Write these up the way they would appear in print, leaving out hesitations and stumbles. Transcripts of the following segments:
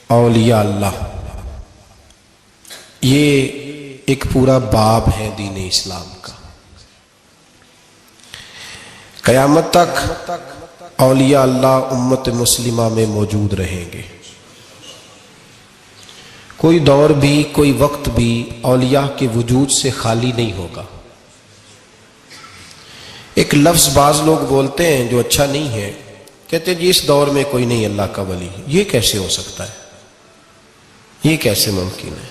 اولیاء اللہ، یہ ایک پورا باب ہے دین اسلام کا۔ قیامت تک اولیاء اللہ امت مسلمہ میں موجود رہیں گے۔ کوئی دور بھی، کوئی وقت بھی اولیاء کے وجود سے خالی نہیں ہوگا۔ ایک لفظ بعض لوگ بولتے ہیں جو اچھا نہیں ہے، کہتے ہیں جی اس دور میں کوئی نہیں اللہ کا ولی۔ یہ کیسے ہو سکتا ہے؟ یہ کیسے ممکن ہے؟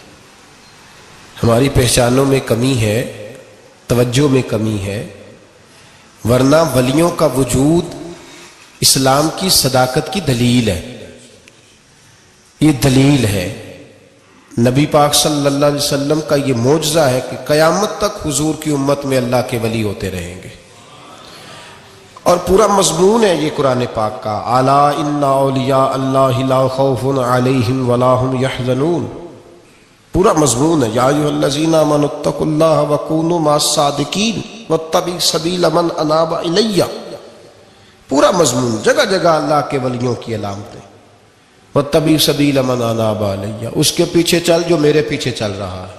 ہماری پہچانوں میں کمی ہے، توجہ میں کمی ہے، ورنہ ولیوں کا وجود اسلام کی صداقت کی دلیل ہے۔ یہ دلیل ہے، نبی پاک صلی اللہ علیہ وسلم کا یہ معجزہ ہے کہ قیامت تک حضور کی امت میں اللہ کے ولی ہوتے رہیں گے۔ اور پورا مضمون ہے یہ قرآن پاک کا، الا ان اولیاء اللہ لا خوف علیہم ولا هم یحزنون۔ پورا مضمون ہے، یا ایھا الذین آمنوا اتقوا اللہ وکونوا مع الصادقین واتبعوا سبیل من اناب الی۔ پورا مضمون، جگہ جگہ اللہ کے ولیوں کی علامتیں، واتبعوا سبیل من اناب الی، اس کے پیچھے چل جو میرے پیچھے چل رہا ہے۔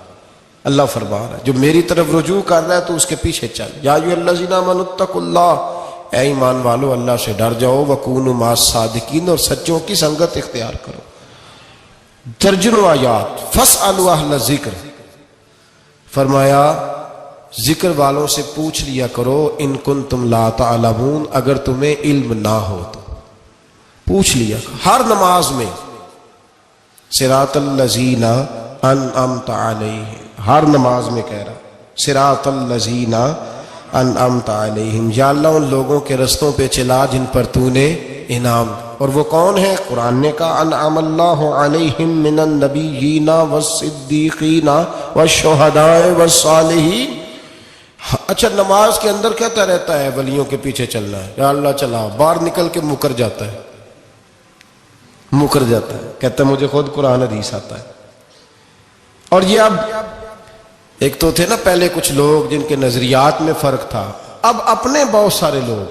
اللہ فرما رہا ہے جو میری طرف رجوع کر رہا ہے تو اس کے پیچھے چل۔ یا ایھا الذین آمنوا اتقوا اللہ، اے ایمان والو اللہ سے ڈر جاؤ، وکونوا مع الصادقین، اور سچوں کی سنگت اختیار کرو۔ درجنوں آیات، فاسألوا اہل الذکر، فرمایا ذکر والوں سے پوچھ لیا کرو، ان کنتم لا تعلمون، اگر تمہیں علم نہ ہو تو پوچھ لیا کرو۔ ہر نماز میں صراط الذین انعمت علیہم، ہر نماز میں کہہ رہا صراط الذین انعمت علیہم، یا اللہ ان لوگوں کے رستوں پہ چلا جن پر تو نے انعام۔ اور وہ کون ہے؟ قرآن نے کہا انعم اللہ علیہم من النبیین والصدیقین والشہداء والصالحین۔ اچھا، نماز کے اندر کہتا رہتا ہے ولیوں کے پیچھے چلنا ہے، یا اللہ چلا، باہر نکل کے مکر جاتا ہے، کہتا ہے مجھے خود قرآن حدیث آتا ہے۔ اور یہ اب ایک تو تھے نا پہلے کچھ لوگ جن کے نظریات میں فرق تھا، اب اپنے بہت سارے لوگ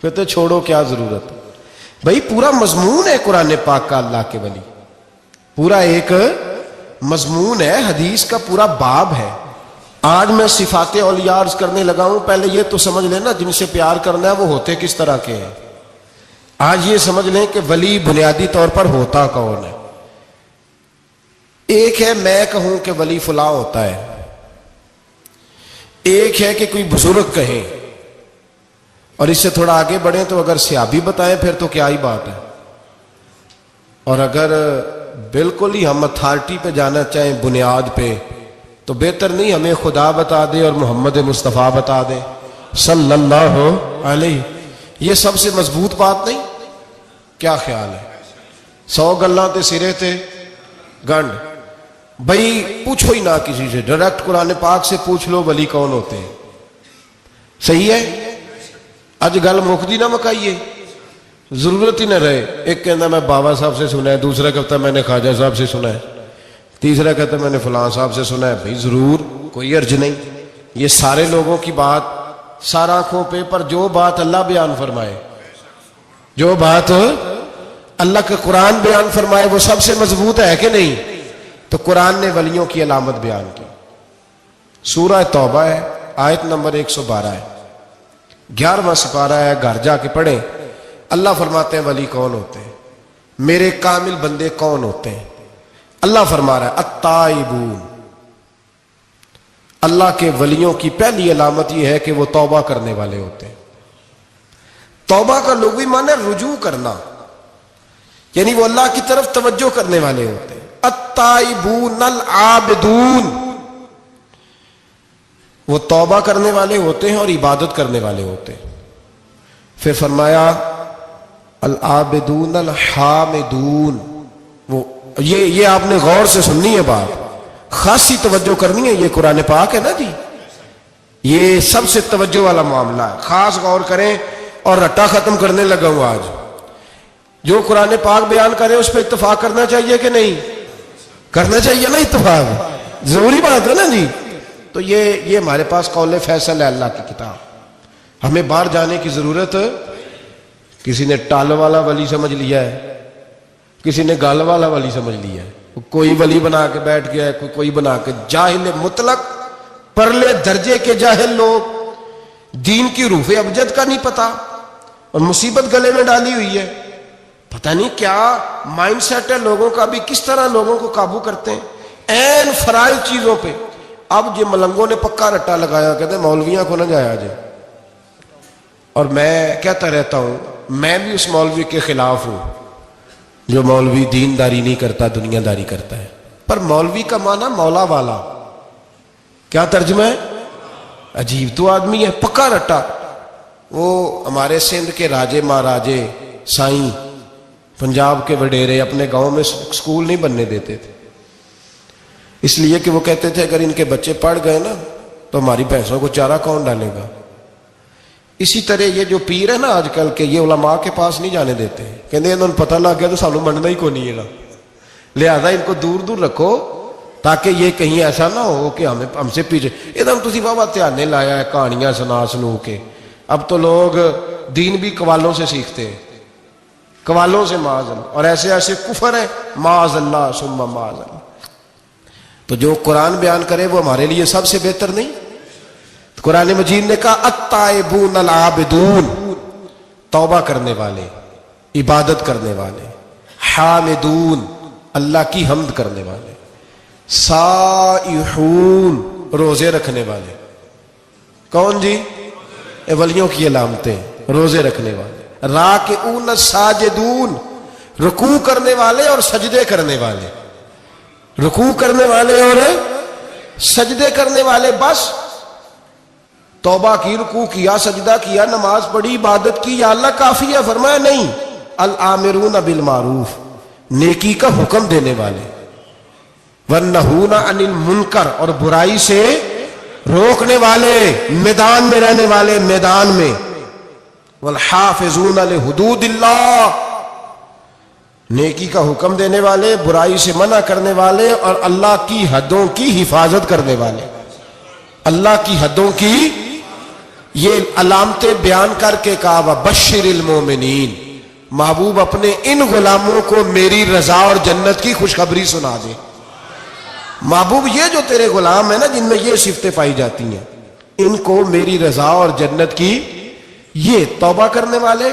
کہتے چھوڑو کیا ضرورت ہے۔ بھائی پورا مضمون ہے قرآن پاک کا اللہ کے ولی، پورا ایک مضمون ہے، حدیث کا پورا باب ہے۔ آج میں صفات اولیاء عرض کرنے لگا ہوں، پہلے یہ تو سمجھ لینا جن سے پیار کرنا ہے وہ ہوتے کس طرح کے ہیں۔ آج یہ سمجھ لیں کہ ولی بنیادی طور پر ہوتا کون ہے۔ ایک ہے میں کہوں کہ ولی فلاں ہوتا ہے، ایک ہے کہ کوئی بزرگ کہیں، اور اس سے تھوڑا آگے بڑھیں تو اگر صحابی بتائیں پھر تو کیا ہی بات ہے، اور اگر بالکل ہی ہم اتھارٹی پہ جانا چاہیں بنیاد پہ تو بہتر نہیں ہمیں خدا بتا دے اور محمد مصطفیٰ بتا دے صلی اللہ علیہ۔ یہ سب سے مضبوط بات نہیں؟ کیا خیال ہے؟ 100 گلاں تے سرے تے گنڈ۔ بھائی پوچھو ہی نہ کسی سے، ڈائریکٹ قرآن پاک سے پوچھ لو ولی کون ہوتے ہیں۔ صحیح ہے؟ اج گل مکدی نہ مکائیے، ضرورت ہی نہ رہے۔ ایک کہنا میں بابا صاحب سے سنا ہے، دوسرا کہتا میں نے خواجہ صاحب سے سنا ہے، تیسرا کہتا میں نے فلاں صاحب سے سنا ہے۔ بھائی ضرور، کوئی عرض نہیں، یہ سارے لوگوں کی بات، سارا آنکھوں پہ، پر جو بات اللہ بیان فرمائے، جو بات اللہ کے قرآن بیان فرمائے وہ سب سے مضبوط ہے کہ نہیں؟ تو قرآن نے ولیوں کی علامت بیان کی۔ سورہ توبہ ہے، آیت نمبر 112 ہے، 11واں سپارہ ہے، گھر جا کے پڑھیں۔ اللہ فرماتے ہیں ولی کون ہوتے ہیں، میرے کامل بندے کون ہوتے ہیں۔ اللہ فرما رہا ہے التائبون، اللہ کے ولیوں کی پہلی علامت یہ ہے کہ وہ توبہ کرنے والے ہوتے ہیں۔ توبہ کا لغوی معنی ہے رجوع کرنا، یعنی وہ اللہ کی طرف توجہ کرنے والے ہوتے ہیں۔ التائبون العابدون، وہ توبہ کرنے والے ہوتے ہیں اور عبادت کرنے والے ہوتے ہیں۔ پھر فرمایا العابدون الحامدون، وہ یہ آپ نے غور سے سننی ہے بات، خاصی توجہ کرنی ہے، یہ قرآن پاک ہے نا جی، یہ سب سے توجہ والا معاملہ ہے، خاص غور کریں۔ اور رٹا ختم کرنے لگا ہوں آج، جو قرآن پاک بیان کرے اس پہ اتفاق کرنا چاہیے کہ نہیں؟ کرنا چاہیے نا اتفاق، ضروری بات ہے نا جی۔ تو یہ ہمارے پاس قول فیصل ہے اللہ کی کتاب، ہمیں باہر جانے کی ضرورت، کسی نے ٹال والا ولی سمجھ لیا ہے، کسی نے گال والا ولی سمجھ لیا ہے، کوئی ولی بنا کے بیٹھ گیا ہے، کوئی بنا کے، جاہل مطلق، پرلے درجے کے جاہل لوگ، دین کی روح ابجد کا نہیں پتا، اور مصیبت گلے میں ڈالی ہوئی ہے. پتہ نہیں کیا مائنڈ سیٹ ہے لوگوں کا، بھی کس طرح لوگوں کو قابو کرتے ہیں این فرائض چیزوں پہ. اب یہ ملنگوں نے پکا رٹا لگایا، کہتے ہیں مولویاں کو نہ جایا جائے. اور میں کہتا رہتا ہوں، میں بھی اس مولوی کے خلاف ہوں جو مولوی دینداری نہیں کرتا، دنیا داری کرتا ہے. پر مولوی کا معنی مولا والا، کیا ترجمہ ہے؟ عجیب تو آدمی ہے، پکا رٹا. وہ ہمارے سندھ کے راجے مہاراجے سائیں، پنجاب کے وڈیرے اپنے گاؤں میں سکول نہیں بننے دیتے تھے، اس لیے کہ وہ کہتے تھے اگر ان کے بچے پڑھ گئے نا تو ہماری بھینسوں کو چارہ کون ڈالے گا. اسی طرح یہ جو پیر ہے نا آج کل کے، یہ علماء کے پاس نہیں جانے دیتے، کہتے انہوں نے پتہ لگ گیا تو سانو مننا ہی کو نہیں ہے نا، لہذا ان کو دور دور رکھو تاکہ یہ کہیں ایسا نہ ہو کہ ہم سے پیچھے. ادھر تسی بابا دھیانے لایا ہے کہانیاں سنا سنو کے. اب تو لوگ دین بھی قوالوں سے سیکھتے ہیں، قوالوں سے معاذ اللہ، اور ایسے ایسے کفر ہے معاذ اللہ ثم معاذ اللہ. تو جو قرآن بیان کرے وہ ہمارے لیے سب سے بہتر نہیں؟ قرآن مجید نے کہا التائبون العابدون، توبہ کرنے والے، عبادت کرنے والے، حامدون، اللہ کی حمد کرنے والے، سائحون، روزے رکھنے والے. کون جی؟ اے ولیوں کی علامتیں، روزے رکھنے والے. راکعون ساجدون، رکوع کرنے والے اور سجدے کرنے والے، رکوع کرنے والے اور سجدے کرنے والے. بس توبہ کی، رکوع کیا، سجدہ کیا، نماز پڑھی، عبادت کی، یا اللہ کافی ہے؟ فرمایا نہیں. الآمرون بالمعروف، نیکی کا حکم دینے والے، والنہون عن المنکر، اور برائی سے روکنے والے، میدان میں رہنے والے، میدان میں. والحافظون لحدود اللہ، نیکی کا حکم دینے والے، برائی سے منع کرنے والے، اور اللہ کی حدوں کی حفاظت کرنے والے. اللہ کی حدوں کی یہ علامتیں بیان کر کے کہا وبشر المومنین، محبوب اپنے ان غلاموں کو میری رضا اور جنت کی خوشخبری سنا دے. محبوب یہ جو تیرے غلام ہیں نا جن میں یہ صفتیں پائی جاتی ہیں، ان کو میری رضا اور جنت کی، یہ توبہ کرنے والے،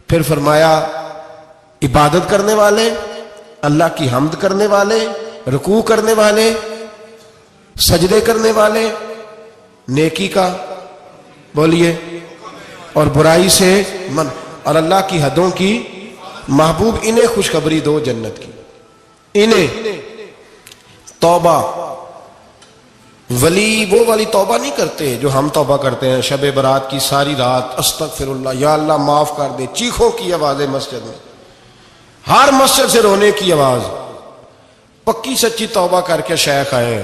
پھر فرمایا عبادت کرنے والے، اللہ کی حمد کرنے والے، رکوع کرنے والے، سجدے کرنے والے، نیکی کا بولیے اور برائی سے من، اور اللہ کی حدوں کی. محبوب انہیں خوشخبری دو جنت کی. انہیں توبہ، ولی وہ والی توبہ نہیں کرتے جو ہم توبہ کرتے ہیں شب برات کی ساری رات استغفر اللہ، یا اللہ معاف کر دے، چیخوں کی آوازیں مسجد میں، ہر مسجد سے رونے کی آواز. پکی سچی توبہ کر کے شیخ آئے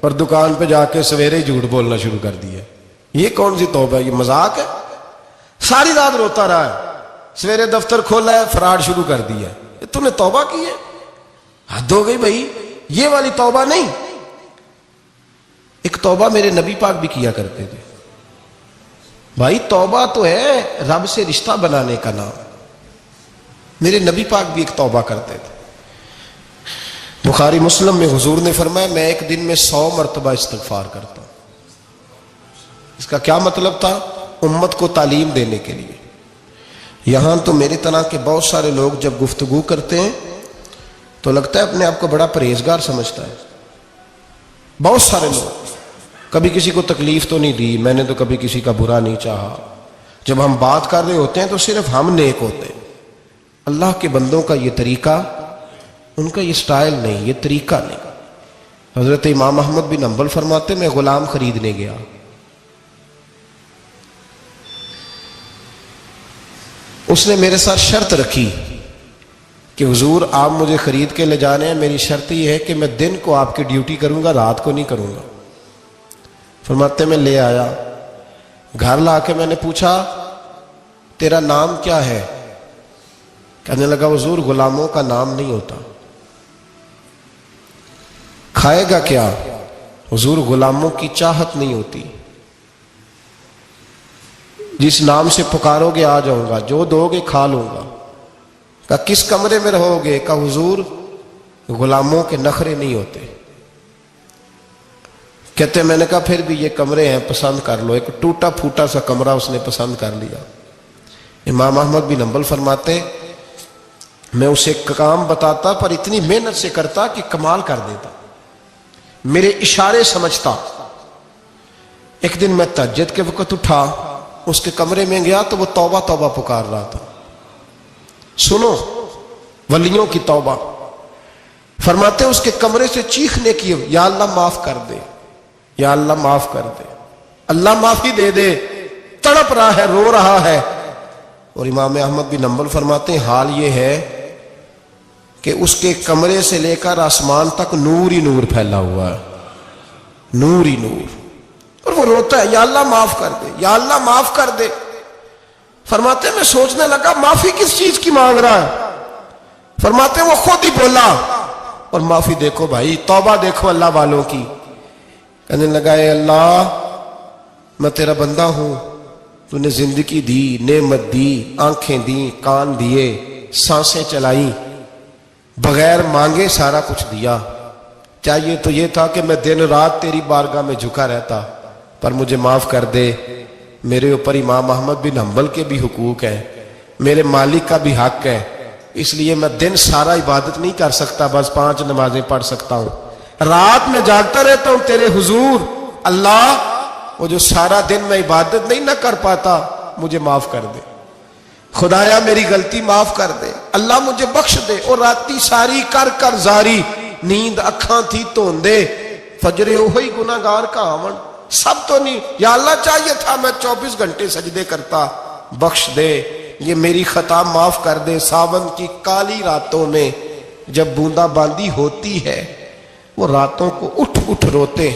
اور دکان پہ جا کے سویرے جھوٹ بولنا شروع کر دیا. یہ کون سی توبہ ہے؟ یہ مذاق ہے. ساری رات روتا رہا ہے، سویرے دفتر کھولا ہے، فراڈ شروع کر دیا. تو نے توبہ کی ہے؟ حد ہو گئی بھائی، یہ والی توبہ نہیں. ایک توبہ میرے نبی پاک بھی کیا کرتے تھے. بھائی توبہ تو ہے رب سے رشتہ بنانے کا نام. میرے نبی پاک بھی ایک توبہ کرتے تھے. بخاری مسلم میں حضور نے فرمایا میں ایک دن میں 100 مرتبہ استغفار کرتا ہوں. اس کا کیا مطلب تھا؟ امت کو تعلیم دینے کے لیے. یہاں تو میری طرح کے بہت سارے لوگ جب گفتگو کرتے ہیں تو لگتا ہے اپنے آپ کو بڑا پرہیزگار سمجھتا ہے. بہت سارے لوگ، کبھی کسی کو تکلیف تو نہیں دی، میں نے تو کبھی کسی کا برا نہیں چاہا. جب ہم بات کر رہے ہوتے ہیں تو صرف ہم نیک ہوتے ہیں. اللہ کے بندوں کا یہ طریقہ، ان کا یہ سٹائل نہیں، یہ طریقہ نہیں. حضرت امام احمد بن حنبل فرماتے میں غلام خریدنے گیا، اس نے میرے ساتھ شرط رکھی کہ حضور آپ مجھے خرید کے لے جانے ہیں، میری شرط یہ ہے کہ میں دن کو آپ کی ڈیوٹی کروں گا، رات کو نہیں کروں گا. فرماتے میں لے آیا، گھر لا کے میں نے پوچھا تیرا نام کیا ہے؟ کہنے لگا حضور غلاموں کا نام نہیں ہوتا. کھائے گا کیا؟ حضور غلاموں کی چاہت نہیں ہوتی. جس نام سے پکارو گے آ جاؤں گا، جو دو گے کھا لوں گا. کہا کس کمرے میں رہوگے؟ کہا حضور غلاموں کے نخرے نہیں ہوتے۔ کہتے میں نے کہا پھر بھی یہ کمرے ہیں پسند کر لو۔ ایک ٹوٹا پھوٹا سا کمرہ اس نے پسند کر لیا۔ امام احمد بن حنبل فرماتے میں اسے کام بتاتا پر اتنی محنت سے کرتا کہ کمال کر دیتا، میرے اشارے سمجھتا۔ ایک دن میں تہجد کے وقت اٹھا، اس کے کمرے میں گیا تو وہ توبہ توبہ پکار رہا تھا۔ سنو ولیوں کی توبہ، فرماتے اس کے کمرے سے چیخنے کی، یا اللہ معاف کر دے، یا اللہ معاف کر دے، اللہ معافی دے دے، تڑپ رہا ہے، رو رہا ہے۔ اور امام احمد بن حنبل فرماتے ہیں حال یہ ہے کہ اس کے کمرے سے لے کر آسمان تک نور ہی نور پھیلا ہوا ہے، نور ہی نور، اور وہ روتا ہے یا اللہ معاف کر دے، یا اللہ معاف کر دے۔ فرماتے میں سوچنے لگا معافی کس چیز کی مانگ رہا ہے؟ فرماتے وہ خود ہی بولا، اور معافی دیکھو بھائی، توبہ دیکھو اللہ والوں کی۔ کہنے لگا اے اللہ میں تیرا بندہ ہوں، تو نے زندگی دی، نعمت دی، آنکھیں دی، کان دیے، سانسیں چلائیں، بغیر مانگے سارا کچھ دیا۔ چاہیے تو یہ تھا کہ میں دن رات تیری بارگاہ میں جھکا رہتا، پر مجھے معاف کر دے۔ میرے اوپر امام احمد بن حنبل کے بھی حقوق ہیں، میرے مالک کا بھی حق ہے، اس لیے میں دن سارا عبادت نہیں کر سکتا، بس 5 نمازیں پڑھ سکتا ہوں، رات میں جاگتا رہتا ہوں تیرے حضور۔ اللہ وہ جو سارا دن میں عبادت نہیں نہ کر پاتا مجھے معاف کر دے، خدایا میری غلطی معاف کر دے، اللہ مجھے بخش دے۔ اور راتی ساری کر کر زاری، نیند اکھاں تھی توندے، فجرے ہوئی گناہگار کا آون، سب تو نہیں، یا اللہ چاہیے تھا میں 24 گھنٹے سجدے کرتا، بخش دے، یہ میری خطا معاف کر دے۔ ساون کی کالی راتوں میں جب بوندا باندی ہوتی ہے، وہ راتوں کو اٹھ اٹھ روتے،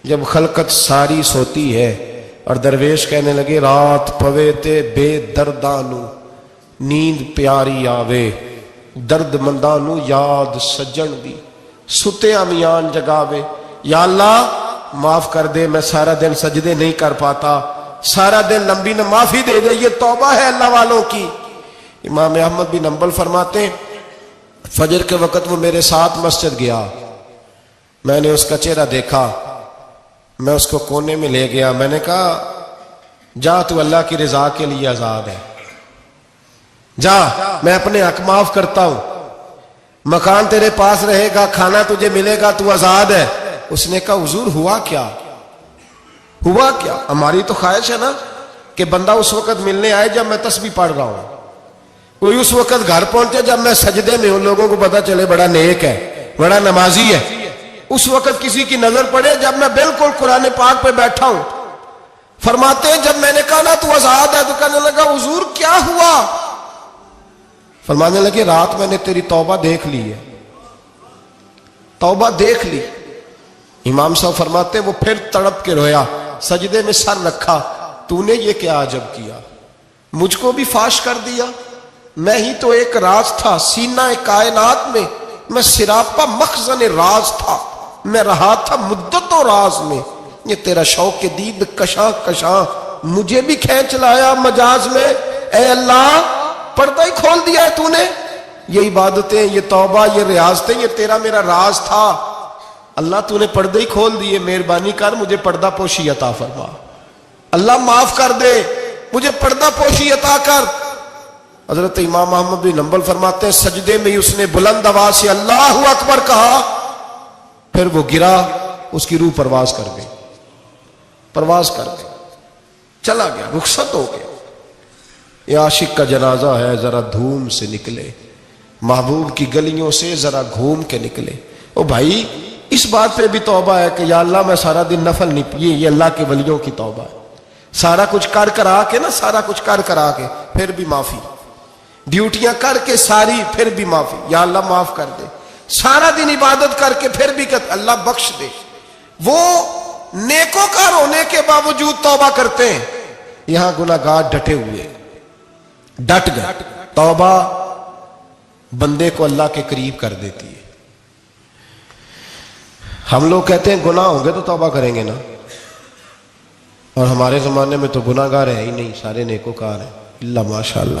جب خلقت ساری سوتی ہے، اور درویش کہنے لگے رات پوے تے بے دردانو نیند پیاری آوے، درد مندانو یاد سجن دی ستے امیان جگاوے۔ یا اللہ معاف کر دے، میں سارا دن سجدے نہیں کر پاتا، سارا دن لمبی نہ، معافی دے دے، یہ توبہ ہے اللہ والوں کی۔ امام احمد بن حنبل فرماتے ہیں فجر کے وقت وہ میرے ساتھ مسجد گیا، میں نے اس کا چہرہ دیکھا، میں اس کو کونے میں لے گیا، میں نے کہا جا تو اللہ کی رضا کے لیے آزاد ہے، جا میں اپنے حق معاف کرتا ہوں، مکان تیرے پاس رہے گا، کھانا تجھے ملے گا، تو آزاد ہے۔ اس نے کہا حضور ہوا کیا؟ ہوا کیا؟ ہماری تو خواہش ہے نا کہ بندہ اس وقت ملنے آئے جب میں تسبیح پڑھ رہا ہوں، کوئی اس وقت گھر پہنچے جب میں سجدے میں ہوں، لوگوں کو پتا چلے بڑا نیک ہے، بڑا نمازی ہے۔ اس وقت کسی کی نظر پڑے جب میں بالکل قرآن پاک پہ بیٹھا ہوں۔ فرماتے ہیں جب میں نے کہا نا تو آزاد ہے، تو کہنے لگا حضور کیا ہوا؟ فرمانے لگے رات میں نے تیری توبہ دیکھ لی ہے، توبہ دیکھ لی۔ امام صاحب فرماتے وہ پھر تڑپ کے رویا، سجدے میں سر رکھا، تو نے یہ کیا عجب کیا، مجھ کو بھی فاش کر دیا، میں ہی تو ایک راز تھا سینہ کائنات میں، میں سراپا مخزن راز تھا، میں رہا تھا مدت و راز میں، یہ تیرا شوق کے دید کشاں کشاں مجھے بھی کھینچ لایا مجاز میں۔ اے اللہ پردہ ہی کھول دیا ہے تو نے، یہ عبادتیں، یہ توبہ، یہ ریاضتیں، یہ تیرا میرا راز تھا، اللہ تو نے پردہ ہی کھول دیے، مہربانی کر مجھے پردہ پوشی عطا فرما، اللہ معاف کر دے، مجھے پردہ پوشی عطا کر۔ حضرت امام احمد بن حنبل فرماتے ہیں سجدے میں اس نے بلند آواز سے اللہ اکبر کہا، پھر وہ گرا، اس کی روح پرواز کر گئی، پرواز کر گئی، چلا گیا، رخصت ہو گیا۔ یہ عاشق کا جنازہ ہے، ذرا دھوم سے نکلے، محبوب کی گلیوں سے ذرا گھوم کے نکلے۔ او بھائی اس بات پہ بھی توبہ ہے کہ یا اللہ میں سارا دن نفل نہیں پی، یہ اللہ کے ولیوں کی توبہ ہے، سارا کچھ کر کرا کے نا، سارا کچھ کر کرا کے پھر بھی معافی، ڈیوٹیاں کر کے ساری پھر بھی معافی، یا اللہ معاف کر دے، سارا دن عبادت کر کے پھر بھی کہ اللہ بخش دے۔ وہ نیکوکار ہونے کے باوجود توبہ کرتے ہیں، یہاں گناہگار ڈٹے ہوئے، ڈٹ گئے۔ توبہ بندے کو اللہ کے قریب کر دیتی ہے۔ ہم لوگ کہتے ہیں گناہ ہوں گے تو توبہ کریں گے نا، اور ہمارے زمانے میں تو گناہگار ہے ہی نہیں، سارے نیکوکار ہیں، اللہ ماشاءاللہ۔